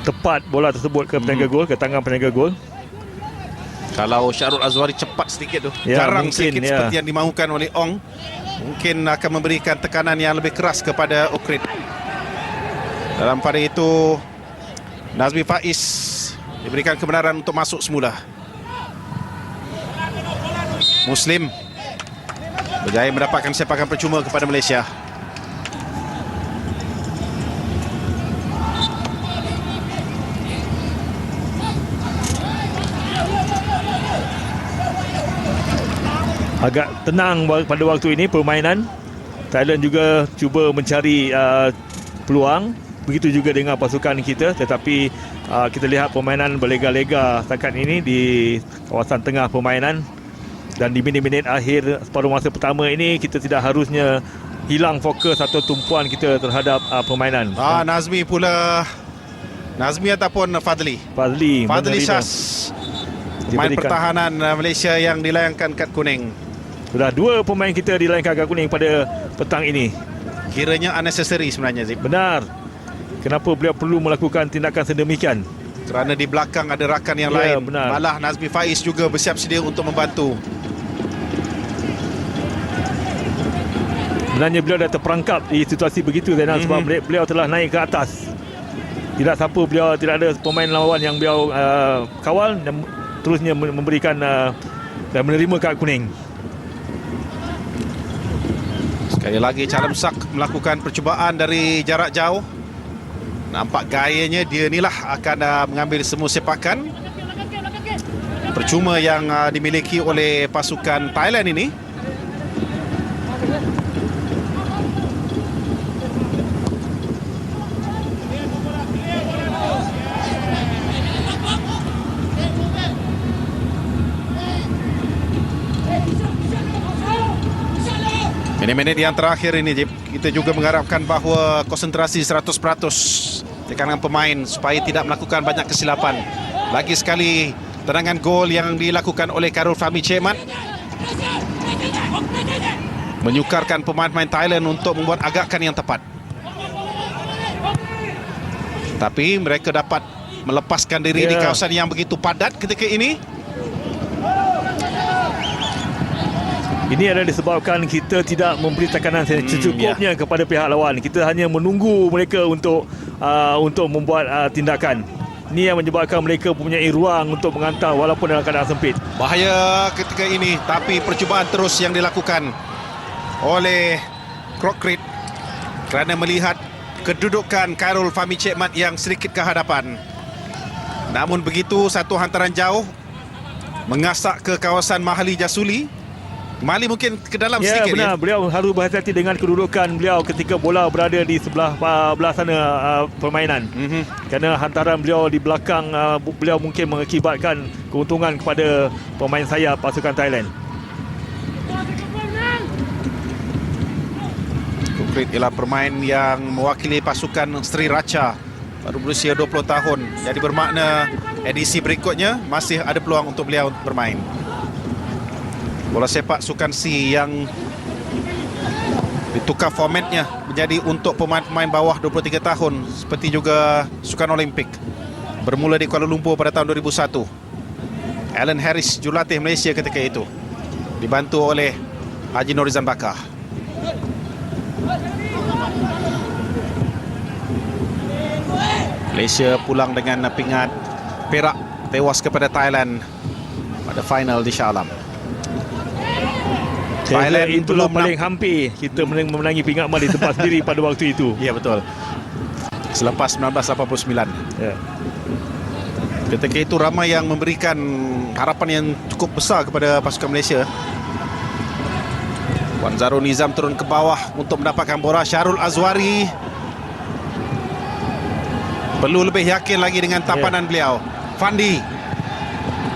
tepat bola tersebut ke penjaga gol, ke tangan penjaga gol. Kalau Syarul Azwari cepat sedikit tu, jarang mungkin, sedikit seperti yang dimaukan oleh Ong, mungkin akan memberikan tekanan yang lebih keras kepada Okrit. Dalam pada itu, Nazmi Faiz diberikan kebenaran untuk masuk semula. Muslim berjaya mendapatkan sepakan percuma kepada Malaysia. Agak tenang pada waktu ini permainan. Thailand juga cuba mencari peluang. Begitu juga dengan pasukan kita. Tetapi kita lihat permainan berlega-lega setakat ini di kawasan tengah permainan. Dan di minit-minit akhir separuh masa pertama ini, kita tidak harusnya hilang fokus atau tumpuan kita terhadap permainan. Nazmi pula. Nazmi ataupun Fadli Syaz, pemain pertahanan Malaysia yang dilayangkan kad kuning. Sudah 2 pemain kita dilayangkan kad kuning pada petang ini. Kiranya unnecessary sebenarnya, Zip. Benar. Kenapa beliau perlu melakukan tindakan sedemikian? Kerana di belakang ada rakan yang lain. Benar. Malah Nazmi Faiz juga bersiap sedia untuk membantu. Sebenarnya beliau dah terperangkap di situasi begitu, Zainal, sebab beliau telah naik ke atas. Tidak siapa beliau, tidak ada pemain lawan yang beliau kawal dan terusnya memberikan dan menerima kad kuning. Sekali lagi Calem Sak melakukan percubaan dari jarak jauh. Nampak gayanya dia inilah akan mengambil semua sepakan percuma yang dimiliki oleh pasukan Thailand ini. Minit-minit yang terakhir ini, kita juga mengharapkan bahawa konsentrasi 100% tekanan pemain supaya tidak melakukan banyak kesilapan. Lagi sekali tendangan gol yang dilakukan oleh Khairul Fahmi Chekmat menyukarkan pemain-pemain Thailand untuk membuat agakan yang tepat. Tapi mereka dapat melepaskan diri di kawasan yang begitu padat ketika ini. Ini adalah disebabkan kita tidak memberi tekanan secukupnya kepada pihak lawan. Kita hanya menunggu mereka untuk membuat tindakan. Ini yang menyebabkan mereka mempunyai ruang untuk menghantar walaupun dalam keadaan sempit. Bahaya ketika ini, tapi percubaan terus yang dilakukan oleh Okrit kerana melihat kedudukan Khairul Fahmi Chekmat yang sedikit ke hadapan. Namun begitu, satu hantaran jauh mengasak ke kawasan Mahali Jasuli. Mali mungkin ke dalam sedikit. Benar. Beliau harus berhati-hati dengan kedudukan beliau ketika bola berada di sebelah sana permainan. Kerana hantaran beliau di belakang beliau mungkin mengakibatkan keuntungan kepada pemain sayap pasukan Thailand. Okrit ialah pemain yang mewakili pasukan Sri Racha, baru berusia 20 tahun. Jadi bermakna edisi berikutnya masih ada peluang untuk beliau bermain. Bola sepak Sukan C yang ditukar formatnya menjadi untuk pemain-pemain bawah 23 tahun seperti juga Sukan Olimpik. Bermula di Kuala Lumpur pada tahun 2001. Alan Harris jurulatih Malaysia ketika itu, dibantu oleh Haji Norizan Bakar. Malaysia pulang dengan pingat perak tewas kepada Thailand pada final di Shah Alam. Thailand itulah paling hampir kita memenangi pingat emas di tempat sendiri pada waktu itu. Ya, betul. Selepas 1989. Ya. Ketika itu ramai yang memberikan harapan yang cukup besar kepada pasukan Malaysia. Wan Zarul Nizam turun ke bawah untuk mendapatkan bola. Syarul Azwari perlu lebih yakin lagi dengan tampanan beliau. Fandi,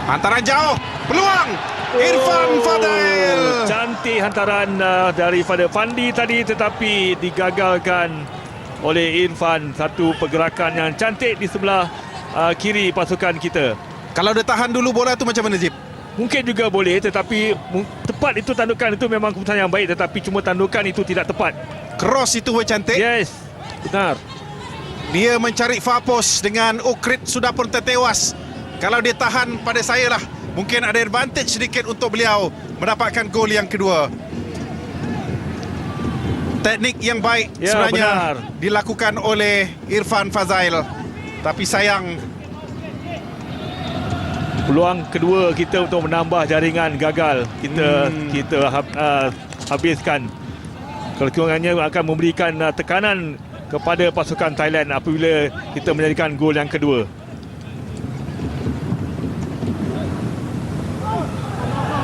hantaran jauh, peluang. Irfan Fadail. Cantik hantaran daripada Fandi tadi, tetapi digagalkan oleh Irfan. Satu pergerakan yang cantik di sebelah kiri pasukan kita. Kalau dia tahan dulu bola tu macam mana, Zip? Mungkin juga boleh, tetapi tepat itu tandukan itu memang keputusan yang baik, tetapi cuma tandukan itu tidak tepat. Cross itu cantik. Yes, benar. Dia mencari far post dengan Ukrit sudah pun tertewas. Kalau dia tahan pada saya lah, mungkin ada advantage sedikit untuk beliau mendapatkan gol yang kedua. Teknik yang baik sebenarnya dilakukan oleh Irfan Fazail. Tapi sayang, peluang kedua kita untuk menambah jaringan gagal. Kita habiskan. Kekurangannya akan memberikan tekanan kepada pasukan Thailand apabila kita menjadikan gol yang kedua.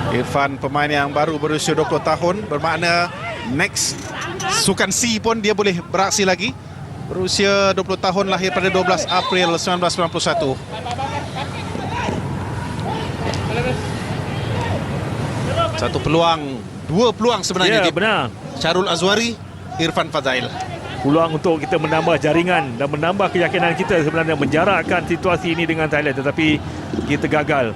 Irfan pemain yang baru berusia 20 tahun, bermakna next Sukan C pun dia boleh beraksi lagi. Berusia 20 tahun, lahir pada 12 April 1991. Satu peluang, dua peluang sebenarnya. Ya, benar. Syarul Azwari, Irfan Fazail. Peluang untuk kita menambah jaringan dan menambah keyakinan kita sebenarnya menjarakkan situasi ini dengan Thailand, tetapi kita gagal.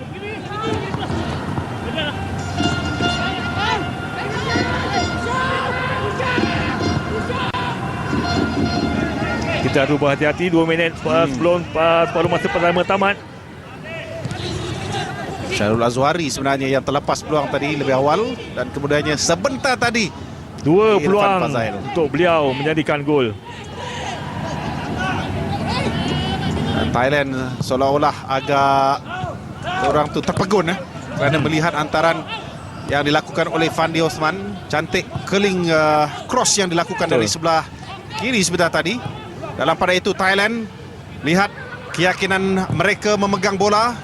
Kita harus berhati-hati 2 minit sebelum paruh masa pertama tamat. Syarul Azwari sebenarnya yang terlepas peluang tadi lebih awal, dan kemudiannya sebentar tadi 2 Irfan peluang Fazail untuk beliau menjadikan gol. dan Thailand seolah-olah agak orang tu terpegun kerana melihat antaran yang dilakukan oleh Fandi Osman. Cantik curling cross yang dilakukan dari sebelah kiri sebentar tadi. Dalam pada itu Thailand lihat keyakinan mereka memegang bola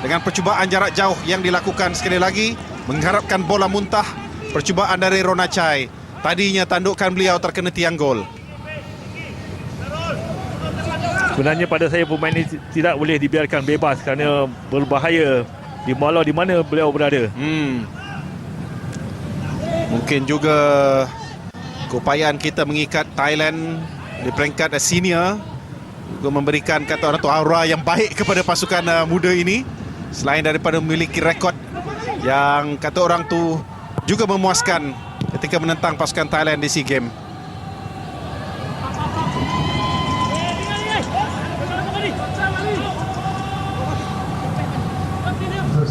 dengan percubaan jarak jauh yang dilakukan sekali lagi, mengharapkan bola muntah. Percubaan dari Ronachai, tadinya tandukan beliau terkena tiang gol. Sebenarnya pada saya pemain ini tidak boleh dibiarkan bebas kerana berbahaya di mana beliau berada. Mungkin juga keupayaan kita mengikat Thailand di peringkat senior juga memberikan kata orang tu aura yang baik kepada pasukan muda ini, selain daripada memiliki rekod yang kata orang tu juga memuaskan ketika menentang pasukan Thailand di SEA Games.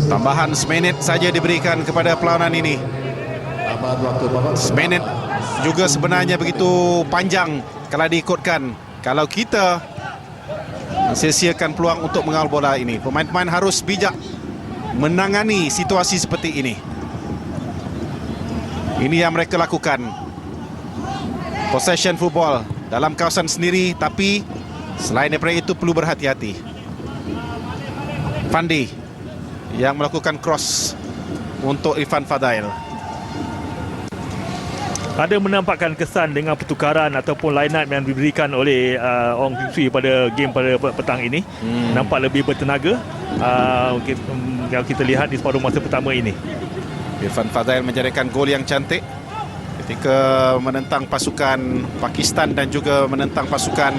Tambahan seminit saja diberikan kepada perlawanan ini. Seminit juga sebenarnya begitu panjang kalau diikutkan. Kalau kita sia-siakan peluang untuk mengawal bola ini, pemain-pemain harus bijak menangani situasi seperti ini. Ini yang mereka lakukan. Possession football dalam kawasan sendiri, tapi selain daripada itu perlu berhati-hati. Fandi yang melakukan cross untuk Irfan Fazail. Ada menampakkan kesan dengan pertukaran ataupun line up yang diberikan oleh Ong Kim Swee pada game pada petang ini. Nampak lebih bertenaga yang kita lihat di separuh masa pertama ini. Irfan Fazail menjadikan gol yang cantik ketika menentang pasukan Pakistan dan juga menentang pasukan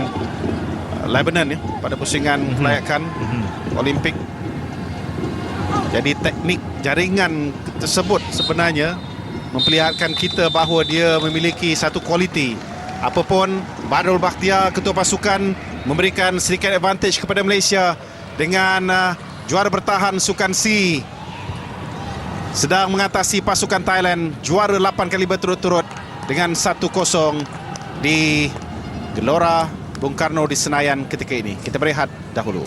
Lebanon pada pusingan kelayakan Olimpik. Jadi teknik jaringan tersebut sebenarnya memperlihatkan kita bahawa dia memiliki satu kualiti. Apapun, Badrul Bakhtiar, ketua pasukan, memberikan sedikit advantage kepada Malaysia dengan juara bertahan Sukan C sedang mengatasi pasukan Thailand, juara 8 kali berturut-turut dengan 1-0 di Gelora Bung Karno di Senayan ketika ini. Kita berehat dahulu.